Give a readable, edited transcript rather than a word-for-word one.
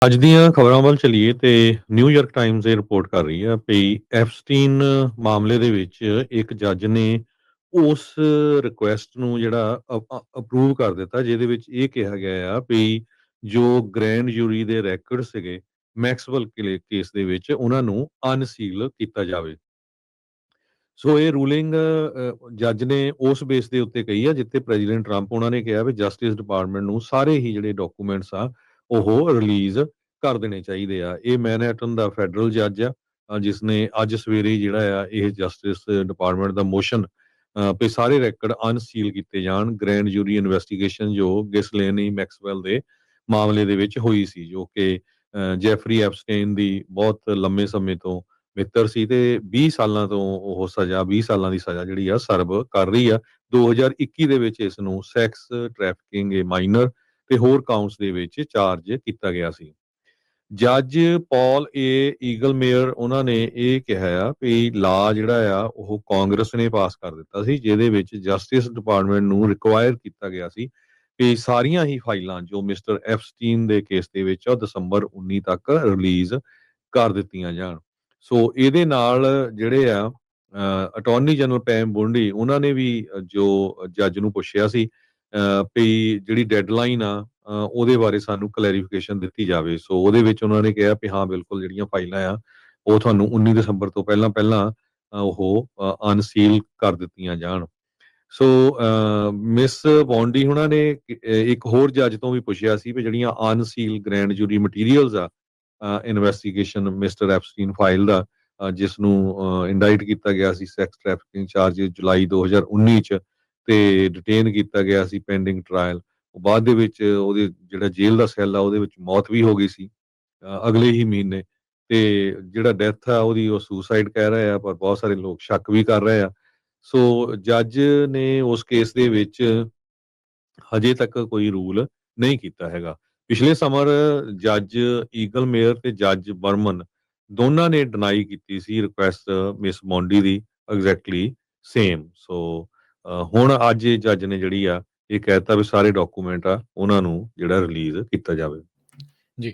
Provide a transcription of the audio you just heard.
ਅੱਜ ਦੀਆਂ ਖਬਰਾਂ ਵੱਲ ਚਲੀਏ ਤੇ ਨਿਊਯਾਰਕ ਟਾਈਮਜ਼ ਇਹ ਰਿਪੋਰਟ ਕਰ ਰਹੀ ਹੈ ਵੀ ਐਪਸਟੀਨ ਮਾਮਲੇ ਦੇ ਵਿੱਚ ਇੱਕ ਜੱਜ ਨੇ ਉਸ ਰਿਕੁਐਸਟ ਨੂੰ ਜਿਹੜਾ ਅਪਰੂਵ ਕਰ ਦਿੱਤਾ ਜਿਹਦੇ ਵਿੱਚ ਇਹ ਕਿਹਾ ਗਿਆ ਆ ਵੀ ਜੋ ਗ੍ਰੈਂਡ ਜੂਰੀ ਦੇ ਰੈਕੋਰਡ ਸੀਗੇ ਮੈਕਸਵੈਲ ਕੇਸ ਦੇ ਵਿੱਚ ਉਹਨਾਂ ਨੂੰ ਅਨਸੀਲ ਕੀਤਾ ਜਾਵੇ। ਸੋ ਇਹ ਰੂਲਿੰਗ ਜੱਜ ਨੇ ਉਸ ਬੇਸ ਦੇ ਉੱਤੇ ਕਹੀ ਆ ਜਿੱਥੇ ਪ੍ਰੈਜ਼ੀਡੈਂਟ ਟਰੰਪ ਉਹਨਾਂ ਨੇ ਕਿਹਾ ਵੀ ਜਸਟਿਸ ਡਿਪਾਰਟਮੈਂਟ ਨੂੰ ਸਾਰੇ ਹੀ ਜਿਹੜੇ ਡਾਕੂਮੈਂਟਸ ਆ ਉਹ ਰਿਲੀਜ਼ ਕਰ ਦੇਣੇ ਚਾਹੀਦੇ ਆ। ਇਹ ਮੈਨਹਟਨ ਦਾ ਫੈਡਰਲ ਜੱਜ ਆ ਜਿਸ ਨੇ ਅੱਜ ਸਵੇਰੇ ਜਿਹੜਾ ਆ ਇਹ ਜਸਟਿਸ ਡਿਪਾਰਟਮੈਂਟ ਦਾ ਮੋਸ਼ਨ ਵੀ ਸਾਰੇ ਰੈਕੋਰਡ ਅਨਸੀਲ ਕੀਤੇ ਜਾਣ। ਗ੍ਰੈਂਡ ਜੂਰੀ ਇਨਵੈਸਟੀਗੇਸ਼ਨ ਜੋ ਗਿਸਲੇਨੀ ਮੈਕਸਵੈਲ ਦੇ ਮਾਮਲੇ ਦੇ ਵਿੱਚ ਹੋਈ ਸੀ ਜੋ ਕਿ ਜੈਫਰੀ ਐਪਸਟੇਨ ਦੀ ਬਹੁਤ ਲੰਮੇ ਸਮੇਂ ਤੋਂ ਮਿੱਤਰ ਸੀ ਤੇ 20 ਸਾਲਾਂ ਤੋਂ ਉਹ 20 ਸਾਲਾਂ ਦੀ ਸਜ਼ਾ ਜਿਹੜੀ ਆ ਸਰਵ ਕਰ ਰਹੀ ਆ। 2021 ਦੇ ਵਿੱਚ ਇਸ ਨੂੰ ਸੈਕਸ ਟ੍ਰੈਫਿਕਿੰਗ ਏ ਮਾਈਨਰ ਤੇ ਹੋਰ ਕਾਊਂਟਸ ਦੇ ਵਿੱਚ ਚਾਰਜ ਕੀਤਾ ਗਿਆ ਸੀ। ਜੱਜ ਪੌਲ ਏ ਈਗਲ ਮੇਅਰ ਉਹਨਾਂ ਨੇ ਇਹ ਕਿਹਾ ਆ ਵੀ ਲਾ ਜਿਹੜਾ ਆ ਉਹ ਕਾਂਗਰਸ ਨੇ ਪਾਸ ਕਰ ਦਿੱਤਾ ਸੀ ਜਿਹਦੇ ਵਿੱਚ ਜਸਟਿਸ ਡਿਪਾਰਟਮੈਂਟ ਨੂੰ ਰਿਕੁਆਇਰ ਕੀਤਾ ਗਿਆ ਸੀ ਕਿ ਸਾਰੀਆਂ ਹੀ ਫਾਈਲਾਂ ਜੋ ਮਿਸਟਰ ਐਪਸਟੀਨ ਦੇ ਕੇਸ ਦੇ ਵਿੱਚ ਆ ਉਹ ਦਸੰਬਰ 19 ਤੱਕ ਰਿਲੀਜ਼ ਕਰ ਦਿੱਤੀਆਂ ਜਾਣ। ਸੋ ਇਹਦੇ ਨਾਲ ਜਿਹੜੇ ਆ ਅਟਾਰਨੀ ਜਨਰਲ ਪੈਮ ਬੁੰਡੀ ਉਹਨਾਂ ਨੇ ਵੀ ਜੋ ਜੱਜ ਨੂੰ ਪੁੱਛਿਆ ਸੀ ਵੀ ਜਿਹੜੀ ਡੈਡਲਾਈਨ ਆ ਉਹਦੇ ਬਾਰੇ ਸਾਨੂੰ ਕਲੈਰੀਫਿਕੇਸ਼ਨ ਦਿੱਤੀ ਜਾਵੇ। ਸੋ ਉਹਦੇ ਵਿੱਚ ਉਹਨਾਂ ਨੇ ਕਿਹਾ ਵੀ ਹਾਂ ਬਿਲਕੁਲ ਜਿਹੜੀਆਂ ਫਾਈਲਾਂ ਆ ਉਹ ਤੁਹਾਨੂੰ 19 ਦਸੰਬਰ ਤੋਂ ਪਹਿਲਾਂ ਪਹਿਲਾਂ ਉਹ ਅਨਸੀਲ ਕਰ ਦਿੱਤੀਆਂ ਜਾਣ। ਸੋ ਮਿਸ ਬੌਂਡੀ ਉਹਨਾਂ ਨੇ ਇੱਕ ਹੋਰ ਜੱਜ ਤੋਂ ਵੀ ਪੁੱਛਿਆ ਸੀ ਵੀ ਜਿਹੜੀਆਂ ਅਨਸੀਲ ਗ੍ਰੈਂਡ ਜੂਰੀ ਮਟੀਰੀਅਲਸ ਆ ਇਨਵੈਸਟੀਗੇਸ਼ਨ ਮਿਸਟਰ ਐਪਸਟੀਨ ਫਾਈਲ ਦਾ ਜਿਸ ਨੂੰ ਇੰਡਾਈਟ ਕੀਤਾ ਗਿਆ ਸੀ ਸੈਕਸ ਟ੍ਰੈਫਿਕਿੰਗ ਚਾਰਜ ਜੁਲਾਈ 2019 ਚ ਤੇ ਡਿਟੇਨ ਕੀਤਾ ਗਿਆ ਸੀ ਪੈਂਡਿੰਗ ਟ੍ਰਾਇਲ। ਬਾਅਦ ਦੇ ਵਿੱਚ ਉਹਦੇ ਜਿਹੜਾ ਜੇਲ੍ਹ ਦਾ ਸੈੱਲ ਆ ਉਹਦੇ ਵਿੱਚ ਮੌਤ ਵੀ ਹੋ ਗਈ ਸੀ ਅਗਲੇ ਹੀ ਮਹੀਨੇ। ਤੇ ਜਿਹੜਾ ਡੈਥ ਆ ਉਹਦੀ ਉਹ ਸੁਸਾਈਡ ਕਹਿ ਰਹੇ ਆ ਪਰ ਬਹੁਤ ਸਾਰੇ ਲੋਕ ਸ਼ੱਕ ਵੀ ਕਰ ਰਹੇ ਆ। ਸੋ ਜੱਜ ਨੇ ਉਸ ਕੇਸ ਦੇ ਵਿੱਚ ਹਜੇ ਤੱਕ ਕੋਈ ਰੂਲ ਨਹੀਂ ਕੀਤਾ ਹੈਗਾ। ਪਿਛਲੇ ਸਮਰ ਜੱਜ ਈਗਲ ਮੇਅਰ ਤੇ ਜੱਜ ਬਰਮਨ ਦੋਨਾਂ ਨੇ ਡਿਨਾਈ ਕੀਤੀ ਸੀ ਰਿਕੁਐਸਟ ਮਿਸ ਮੌਂਡੀ ਦੀ ਐਗਜ਼ੈਕਟਲੀ ਸੇਮ। ਸੋ ਹੁਣ ਅੱਜ ਜੱਜ ਨੇ ਜਿਹੜੀ ਆ ਇਹ ਕਹਿਤਾ ਵੀ ਸਾਰੇ ਡਾਕੂਮੈਂਟ ਆ ਉਹਨਾਂ ਨੂੰ ਜਿਹੜਾ ਰਿਲੀਜ਼ ਕੀਤਾ ਜਾਵੇ। ਜੀ